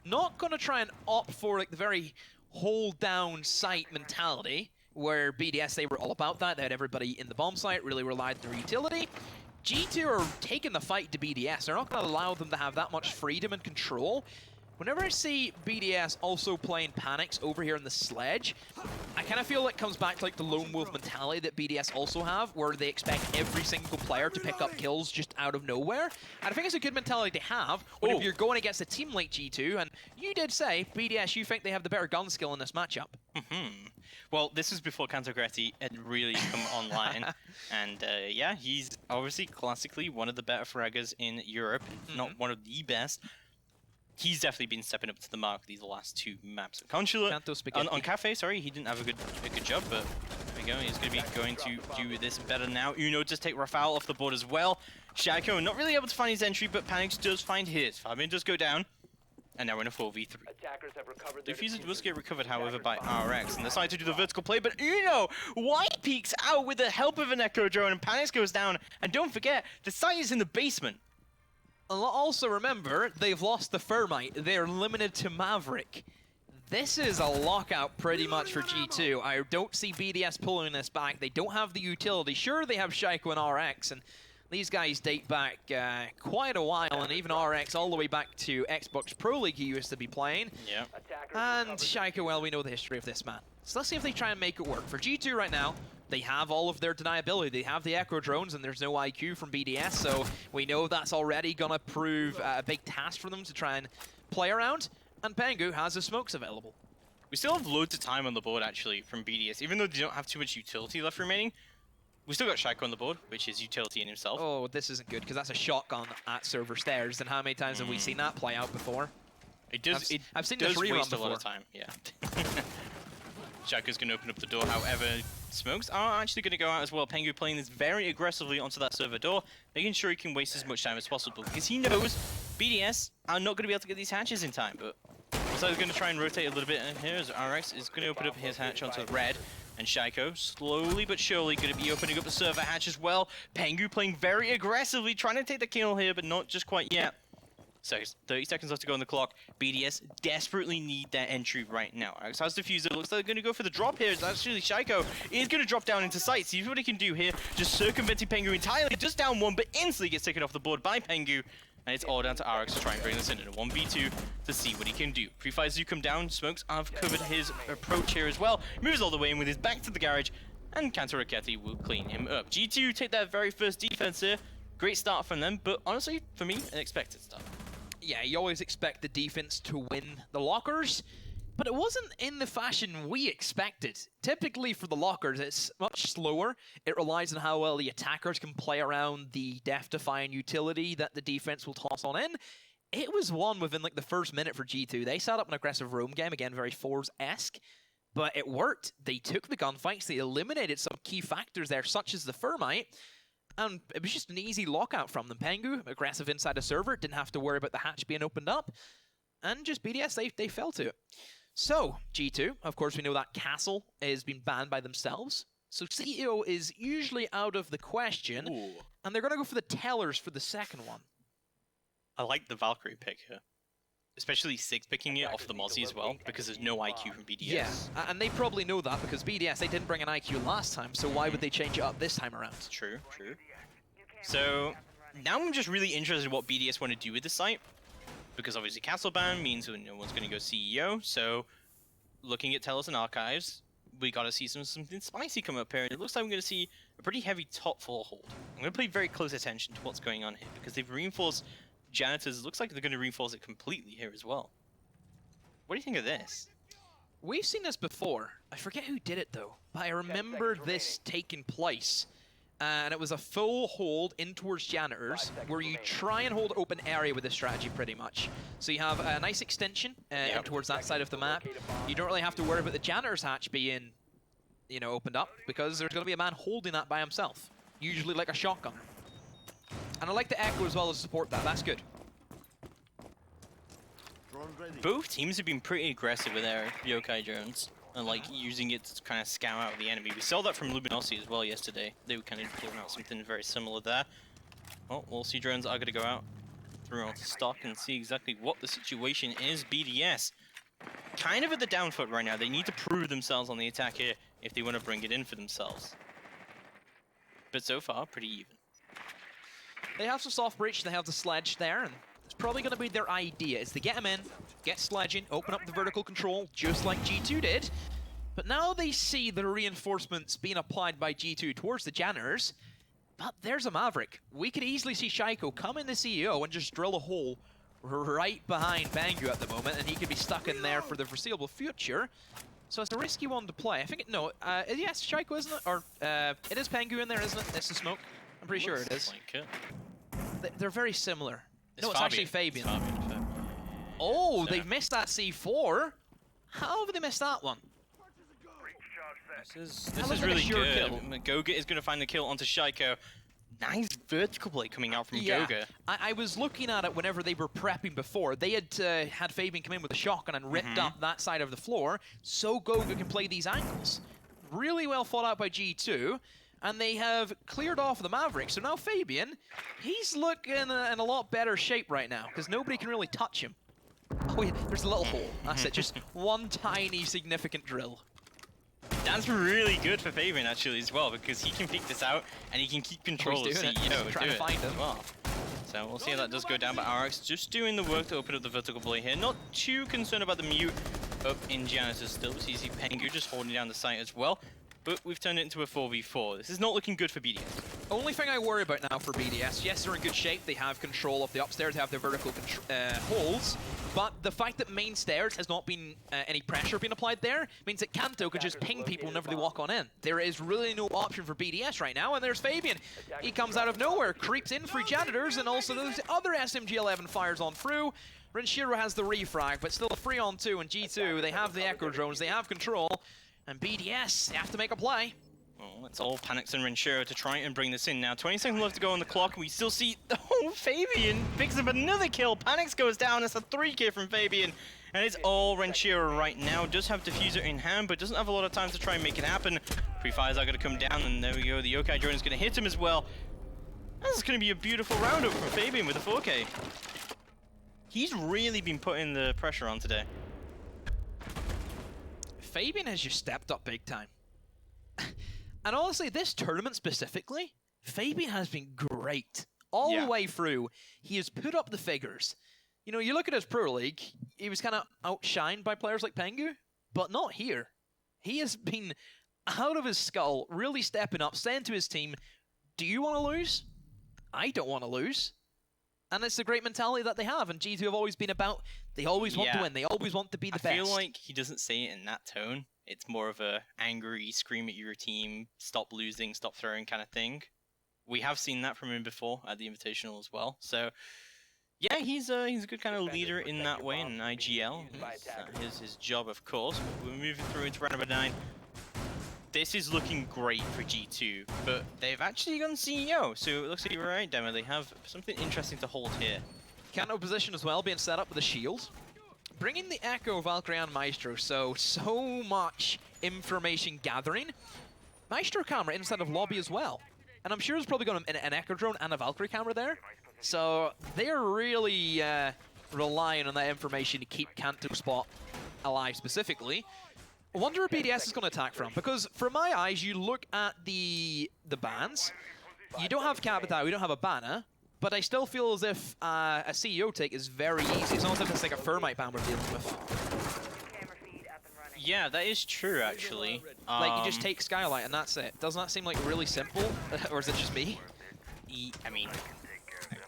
Not going to try and opt for like the very hold down site mentality, where BDS, they were all about that. They had everybody in the bomb site, really relied on their utility. G2 are taking the fight to BDS. They're not going to allow them to have that much freedom and control. Whenever I see BDS also playing Panics over here in the sledge, I kind of feel it comes back to like the lone wolf mentality that BDS also have, where they expect every single player to pick up kills just out of nowhere. And I think it's a good mentality to have whenever you're going against a team like G2, and you did say, BDS, you think they have the better gun skill in this matchup. Well, this was before Cantogretti had really come online, and yeah, he's obviously classically one of the better fraggers in Europe, not one of the best. He's definitely been stepping up to the mark these last 2 maps. Consular on Cafe, sorry, he didn't have a good job, but there we go. He's going to be going to do this better now. Uno just take Rafał off the board as well. Shaco not really able to find his entry, but Panics does find his. Fabian does go down, and now we're in a 4v3. The Diffuser does get recovered, however, by RX, and decide to do the vertical play, but Uno white peeks out with the help of an Echo Drone, and Panics goes down. And don't forget, the site is in the basement. Also remember, they've lost the Thermite. They're limited to Maverick. This is a lockout pretty much for G2. I don't see BDS pulling this back. They don't have the utility. Sure, they have Shaiko and RX, and these guys date back quite a while, and even RX all the way back to Xbox Pro League he used to be playing. Yeah. And Shaiko, well, we know the history of this man. So let's see if they try and make it work. For G2 right now, they have all of their deniability. They have the Echo Drones, and there's no IQ from BDS, so we know that's already going to prove a big task for them to try and play around. And Pengu has his smokes available. We still have loads of time on the board, actually, from BDS. Even though they don't have too much utility left remaining, we still got Shaiko on the board, which is utility in himself. Oh, this isn't good, because that's a shotgun at server stairs, and how many times have we seen that play out before? It does. I've seen this waste a lot of time. Yeah. Shaco's going to open up the door, however, smokes are actually going to go out as well. Pengu playing this very aggressively onto that server door, making sure he can waste as much time as possible, because he knows BDS are not going to be able to get these hatches in time. But so he's going to try and rotate a little bit, and here's RX is going to open up his hatch onto red, and Shaiko slowly but surely going to be opening up the server hatch as well. Pengu playing very aggressively, trying to take the kill here, but not just quite yet. So 30 seconds left to go on the clock. BDS desperately need that entry right now. RX has Diffuser. Looks like they're going to go for the drop here. It's actually Shaiko is going to drop down into sight. See what he can do here. Just circumventing Pengu entirely. Just down 1, but instantly gets taken off the board by Pengu. And it's all down to RX to try and bring this in a 1v2 to see what he can do. Pre-fires do come down. Smokes have covered his approach here as well. Moves all the way in with his back to the garage. And Cantogretti will clean him up. G2 take that very first defense here. Great start from them, but honestly, for me, an expected start. Yeah, you always expect the defense to win the lockers, but it wasn't in the fashion we expected. Typically for the lockers, it's much slower. It relies on how well the attackers can play around the death-defying utility that the defense will toss on in. It was won within like the first minute for G2. They set up an aggressive roam game, again, very Force-esque, but it worked. They took the gunfights, they eliminated some key factors there, such as the Thermite, and it was just an easy lockout from them. Pengu, aggressive inside the server, didn't have to worry about the hatch being opened up. And just BDS, they fell to it. So, G2, of course we know that Castle has been banned by themselves. So CEO is usually out of the question. Ooh. And they're going to go for the Tellers for the second one. I like the Valkyrie pick here. Especially 6 picking it off the Mozzie as well, because there's no IQ from BDS. Yeah, and they probably know that because BDS, they didn't bring an IQ last time, so why would they change it up this time around? True, true. So, now I'm just really interested in what BDS want to do with the site, because obviously Castle ban means no one's going to go CEO, so looking at Tellers and Archives, we got to see something spicy come up here, and it looks like we're going to see a pretty heavy top 4 hold. I'm going to pay very close attention to what's going on here, because they've reinforced Janitors. It looks like they're going to reinforce it completely here as well. What do you think of this? We've seen this before. I forget who did it though, but I remember this taking place. And it was a full hold in towards Janitors, where you try and hold open area with this strategy pretty much. So you have a nice extension in towards that side of the map. You don't really have to worry about the Janitors hatch being, you know, opened up, because there's going to be a man holding that by himself, usually like a shotgun. And I like the Echo as well to support that. That's good. Both teams have been pretty aggressive with their yokai drones and like using it to kind of scout out the enemy. We saw that from Luminosity as well yesterday. They were kind of doing out something very similar there. Well, we'll see drones are going to go out through onto stock and see exactly what the situation is. BDS kind of at the down foot right now. They need to prove themselves on the attack here if they want to bring it in for themselves. But so far, pretty even. They have some soft breach, they have the sledge there, and probably going to be their idea, is to get him in, get sledging, open up the vertical control, just like G2 did. But now they see the reinforcements being applied by G2 towards the janitors. But there's a Maverick. We could easily see Shaiko come in the CEO and just drill a hole right behind Bangu at the moment, and he could be stuck in there for the foreseeable future. So it's a risky one to play. I think yes, Shaiko, isn't it? Or it is Bangu in there, isn't it? It's the smoke. I'm pretty sure it is. Like it. They're very similar. It's It's actually Fabian. Fabian. Oh, So- they've missed that C4. How have they missed that one? This looks is like a really sure good. Goga is going to find the kill onto Shaiko. Nice vertical play coming out from Goga. I was looking at it whenever they were prepping before. They had had Fabian come in with a shotgun and ripped up that side of the floor, so Goga can play these angles. Really well thought out by G2, and they have cleared off the Maverick. So now Fabian, he's looking in a lot better shape right now, because nobody can really touch him. Oh yeah, there's a little hole. That's it, just one tiny significant drill. That's really good for Fabian actually as well, because he can pick this out and he can keep control of He's doing it. CEO. He's trying to find him. As well. So we'll see how that does go down, but RX just doing the work to open up the vertical play here. Not too concerned about the mute up in Janitor still. So you see Pengu just holding down the site as well. But we've turned it into a 4v4. This is not looking good for BDS. Only thing I worry about now for BDS, yes, they're in good shape. They have control of the upstairs, they have their vertical holes. But the fact that main stairs has not been any pressure being applied there means that Kanto could just ping people whenever they walk on in. There is really no option for BDS right now, and there's Fabian. He comes out of nowhere, creeps in through janitors, and also those other SMG-11 fires on through. Renshiro has the refrag, but still a 3-on-2, and G2, they have the Echo drones, they have control, and BDS, they have to make a play. Well, it's all Panics and Renshiro to try and bring this in now. 20 seconds left to go on the clock, and we still see, Fabian picks up another kill. Panics goes down, it's a 3K from Fabian. And it's all Renshiro right now. Does have Diffuser in hand, but doesn't have a lot of time to try and make it happen. Pre-fires are going to come down, and there we go. The Yokai drone is going to hit him as well. This is going to be a beautiful roundup from Fabian with a 4K. He's really been putting the pressure on today. Fabian has just stepped up big time. And honestly, this tournament specifically, Fabian has been great. All the way through, he has put up the figures. You know, you look at his Pro League, he was kind of outshined by players like Pengu, but not here. He has been out of his skull, really stepping up, saying to his team, do you want to lose? I don't want to lose. And it's the great mentality that they have, and G2 have always been about, they always want to win, they always want to be the best. I feel like he doesn't say it in that tone. It's more of a angry, scream at your team, stop losing, stop throwing kind of thing. We have seen that from him before at the Invitational as well. So, yeah, he's a good kind of leader in that way in IGL. That is his job, of course. But we're moving through into round number 9. This is looking great for G2, but they've actually gone CEO, so it looks like you're right, Demo. They have something interesting to hold here. Kanto position as well, being set up with a shield. Bringing the Echo, Valkyrie, and Maestro, so much information gathering. Maestro camera inside of lobby as well. And I'm sure there's probably got an Echo drone and a Valkyrie camera there. So they're really relying on that information to keep Kanto spot alive specifically. I wonder where BDS is going to attack from, because from my eyes, you look at the bans, you don't have Capitao, you don't have a banner, but I still feel as if a CEO take is very easy. It's almost like it's like a Thermite ban we're dealing with. Yeah, that is true, actually. Like, you just take Skylight and that's it. Doesn't that seem like really simple? Or is it just me? I mean,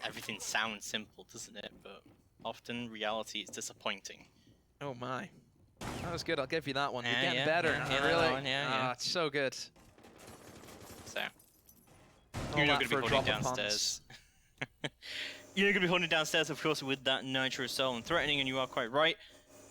everything sounds simple, doesn't it? But often reality is disappointing. Oh my. That was good, I'll give you that one. You're Yeah, getting yeah, better. yeah, Really? that one, yeah. It's so good. So, All you're not that going to for be a holding drop of downstairs. You're not going to be holding downstairs, of course, with that Nitro Cell and threatening, and you are quite right.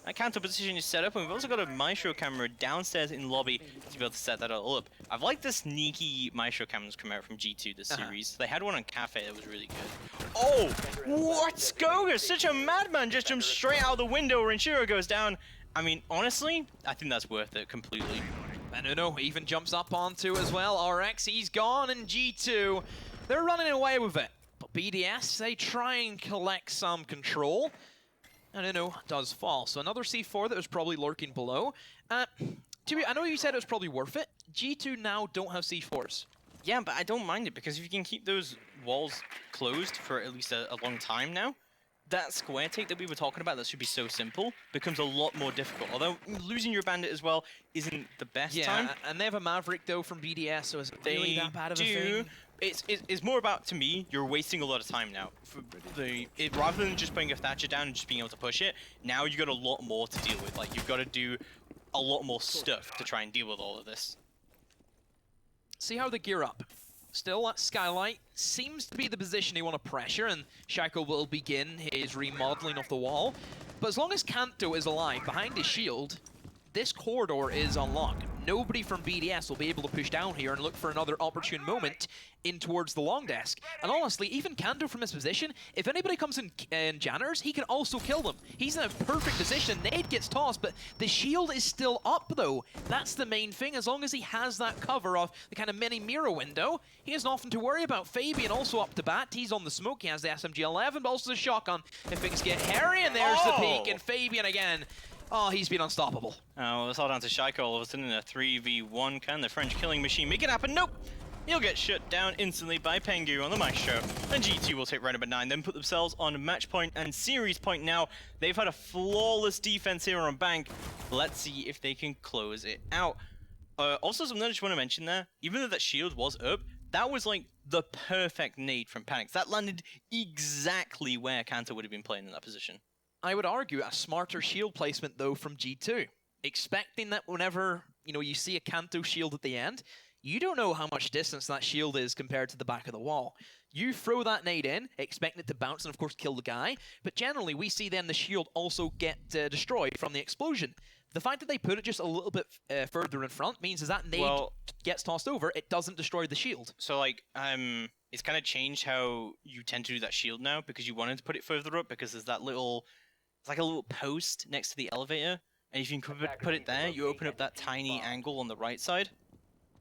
That counter position is set up, and we've also got a Maestro camera downstairs in lobby to be able to set that all up. I've liked the sneaky Maestro cameras come out from G2 this series. They had one on Cafe that was really good. Oh! What? Goga! Such a madman just jumps straight out the window. Renshiro goes down. I mean, honestly, I think that's worth it completely. Menuno even jumps up onto as well. RX, he's gone, and G2, they're running away with it. But BDS, they try and collect some control. Menuno does fall. So another C4 that was probably lurking below. I know you said it was probably worth it. G2 now don't have C4s. Yeah, but I don't mind it, because if you can keep those walls closed for at least a long time now, that square take that we were talking about that should be so simple becomes a lot more difficult. Although losing your bandit as well isn't the best time. And they have a Maverick though from BDS, so is it really that bad of a thing? It's more about, to me, you're wasting a lot of time now. Rather than just putting a Thatcher down and just being able to push it, now you got a lot more to deal with. Like, you've got to do a lot more stuff to try and deal with all of this. See how they gear up. Still, that Skylight seems to be the position they want to pressure, and Shaco will begin his remodeling of the wall. But as long as Kanto is alive behind his shield, this corridor is unlocked. Nobody from BDS will be able to push down here and look for another opportune moment in towards the long desk. And honestly, even Kanto from his position, if anybody comes in Janners, he can also kill them. He's in a perfect position. Nade gets tossed, but the shield is still up, though. That's the main thing. As long as he has that cover of the kind of mini mirror window, he has nothing to worry about. Fabian also up to bat. He's on the smoke. He has the SMG-11, but also the shotgun. If things get hairy, and there's the peak, and Fabian again. Oh, he's been unstoppable. Well, it's all down to Shaiko all of a sudden in a 3v1. Can the French killing machine make it happen? Nope! He'll get shut down instantly by Pengu on the Maestro. And G2 will take round number 9, then put themselves on match point and series point now. They've had a flawless defense here on Bank. Let's see if they can close it out. Also, something I just want to mention there, even though that shield was up, that was like the perfect nade from Panic. That landed exactly where Kanto would have been playing in that position. I would argue a smarter shield placement, though, from G2. Expecting that whenever, you see a Kanto shield at the end, you don't know how much distance that shield is compared to the back of the wall. You throw that nade in, expecting it to bounce and, of course, kill the guy, but generally we see then the shield also get destroyed from the explosion. The fact that they put it just a little bit further in front means as that nade gets tossed over, it doesn't destroy the shield. So, like, it's kind of changed how you tend to do that shield now, because you wanted to put it further up, because there's that little... It's like a little post next to the elevator, and if you can put it there, you open up that tiny angle on the right side.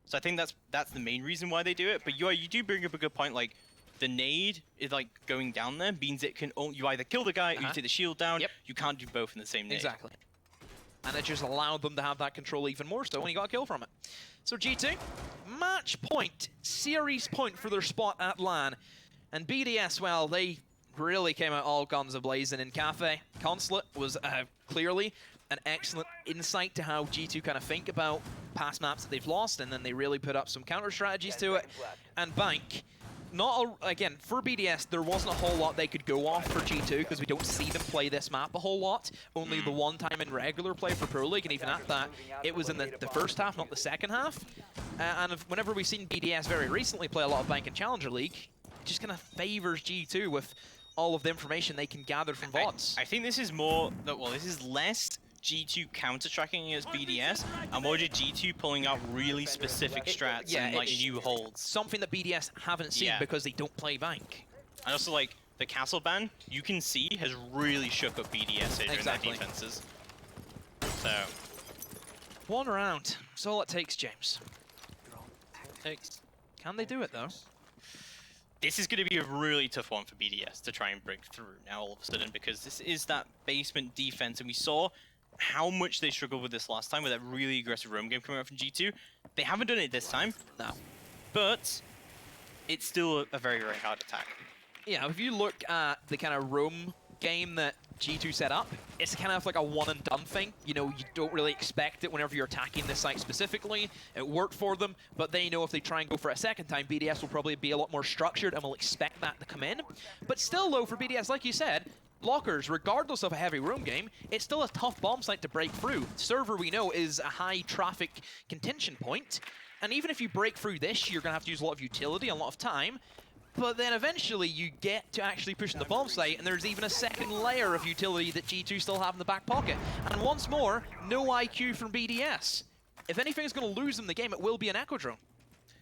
So I think that's the main reason why they do it. But you do bring up a good point. Like the nade is like going down there means it can you either kill the guy or you take the shield down. Yep. You can't do both in the same nade. Exactly. And it just allowed them to have that control even more so when he got a kill from it. So G2, match point, series point for their spot at LAN, and BDS, well, they really came out all guns a-blazing in Cafe. Consulate was clearly an excellent insight to how G2 kind of think about past maps that they've lost, and then they really put up some counter strategies to it. And Bank, again, for BDS, there wasn't a whole lot they could go off for G2 because we don't see them play this map a whole lot. Only the one time in regular play for Pro League, and even at that, it was in the first half, not the second half. And whenever we've seen BDS very recently play a lot of Bank in Challenger League, it just kind of favors G2 with all of the information they can gather from VODs. I think this is more, well, this is less G2 counter-tracking against BDS, and more just G2 pulling out really specific strats and like new holds. Something that BDS haven't seen because they don't play Bank. And also like, the castle ban, you can see, has really shook up BDS here in their defenses. So... One round. That's all it takes, James. Can they do it, though? This is going to be a really tough one for BDS to try and break through now all of a sudden, because this is that basement defense, and we saw how much they struggled with this last time with that really aggressive roam game coming out from G2. They haven't done it this time. No. But it's still a very, very hard attack. Yeah, if you look at the kind of roam game that G2 set up, it's kind of like a one-and-done thing. You don't really expect it whenever you're attacking this site specifically. It worked for them, but they know if they try and go for a second time, BDS will probably be a lot more structured and will expect that to come in. But still, though, for BDS, like you said, Lockers, regardless of a heavy roam game, it's still a tough bomb site to break through. Server, we know, is a high-traffic contention point, and even if you break through this, you're going to have to use a lot of utility, a lot of time. But then eventually you get to actually pushing the bomb site, and there's even a second layer of utility that G2 still have in the back pocket. And once more, no IQ from BDS. If anything is going to lose them the game, it will be an Echo Drone.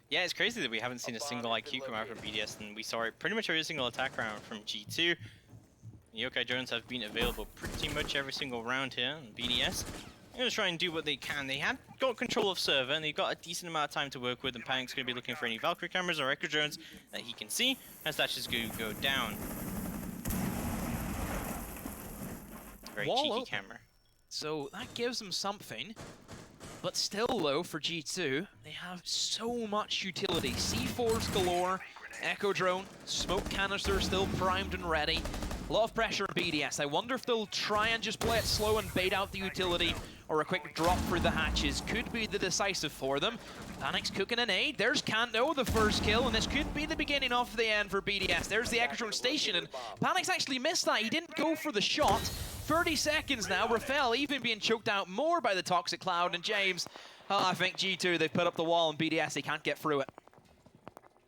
Yeah, it's crazy that we haven't seen a single IQ come out from BDS, and we saw it pretty much every single attack round from G2. Yokai drones have been available pretty much every single round here, and BDS are going to try and do what they can. They have got control of server, and they've got a decent amount of time to work with, and Panic's going to be looking for any Valkyrie cameras or Echo drones that he can see, as that's just going to go down. Very cheeky camera. So that gives them something, but still though, for G2, they have so much utility. C4s galore, Echo drone, smoke canister still primed and ready. A lot of pressure on BDS. I wonder if they'll try and just play it slow and bait out the utility, or a quick drop through the hatches could be the decisive for them. Panic's cooking an aid. There's Kanto, the first kill, and this could be the beginning of the end for BDS. There's the Ectron station, and Panic's actually missed that. He didn't go for the shot. 30 seconds now. Rafael even being choked out more by the Toxic Cloud, and James, I think G2, they've put up the wall, and BDS, they can't get through it.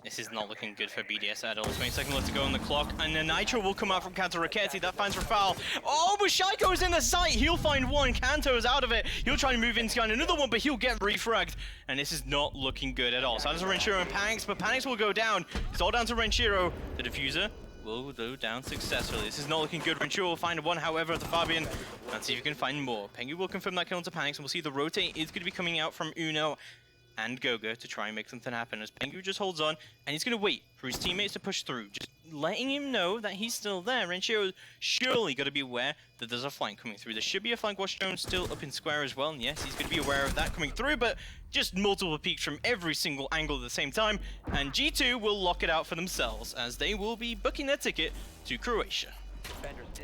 This is not looking good for BDS at all. 20 seconds left to go on the clock, and the Nitro will come out from Kanto Raketti. That finds Rafael. Oh, but Shaiko is in the site. He'll find one. Kanto is out of it. He'll try and move in to find another one, but he'll get refragged. And this is not looking good at all. So that's Renshiro and Panics, but Panics will go down. It's all down to Renshiro. The diffuser will go down successfully. This is not looking good. Renshiro will find one, however, at the Fabian. Let's see if you can find more. Pengu will confirm that kill into Panics, and we'll see the rotate is going to be coming out from Uno and Goga to try and make something happen, as Pengu just holds on, and he's going to wait for his teammates to push through, just letting him know that he's still there. And Renshiro surely got to be aware that there's a flank coming through. There should be a flank watch drone still up in square as well, and yes, he's going to be aware of that coming through, but just multiple peaks from every single angle at the same time, and G2 will lock it out for themselves, as they will be booking their ticket to Croatia.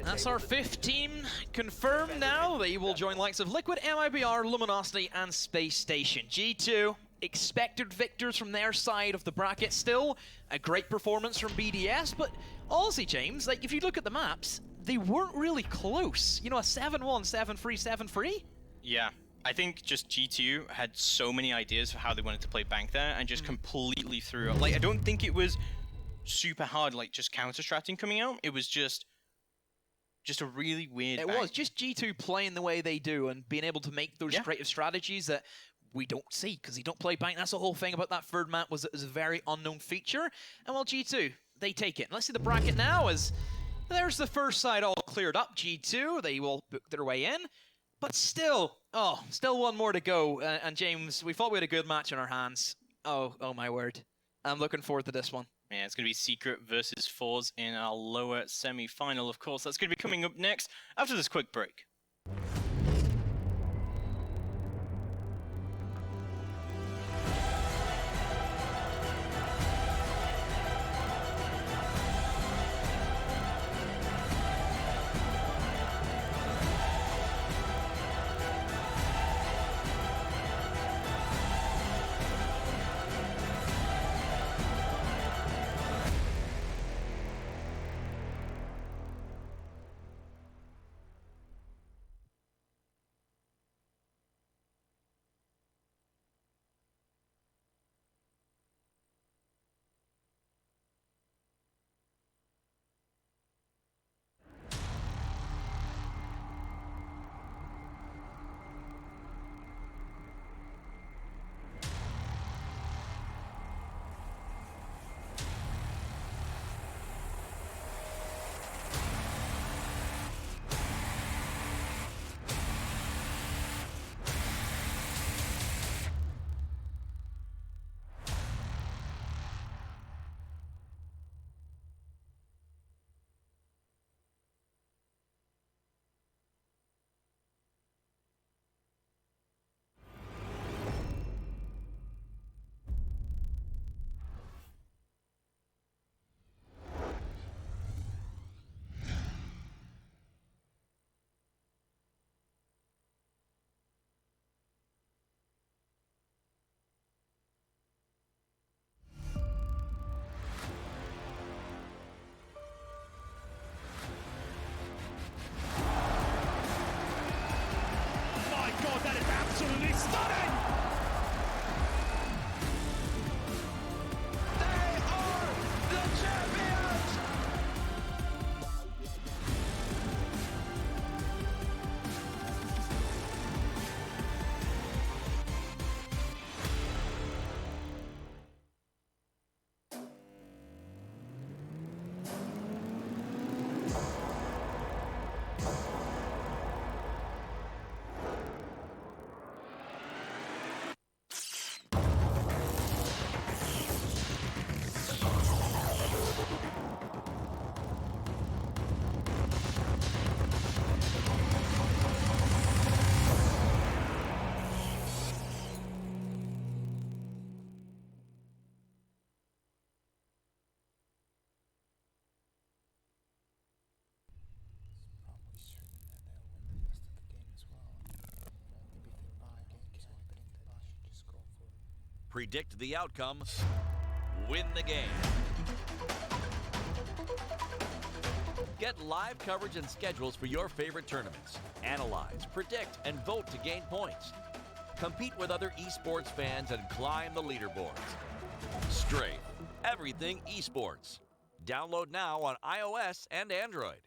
That's our 5th team confirmed now. They will join likes of Liquid, MIBR, Luminosity, and Space Station. G2, expected victors from their side of the bracket still. A great performance from BDS, but honestly, James, like if you look at the maps, they weren't really close. You know, a 7-1, 7-3, 7-3? Yeah. I think just G2 had so many ideas for how they wanted to play Bank there, and just completely threw it. Like, I don't think it was super hard, like just counter-stratting coming out. It was just a really weird It Bank. was just G2 playing the way they do and being able to make those creative strategies that we don't see because they don't play Bank. That's the whole thing about that third map, was it was a very unknown feature. And well, G2, they take it. And let's see the bracket now, as there's the first side all cleared up. G2, they will book their way in. But still, still one more to go. And James, we thought we had a good match on our hands. Oh my word. I'm looking forward to this one. Yeah, it's going to be Secret versus Fours in our lower semi-final, of course. That's going to be coming up next after this quick break. predict the outcome, win the game. Get live coverage and schedules for your favorite tournaments. Analyze, predict, and vote to gain points. Compete with other esports fans and climb the leaderboards. Strafe, everything esports. Download now on iOS and Android.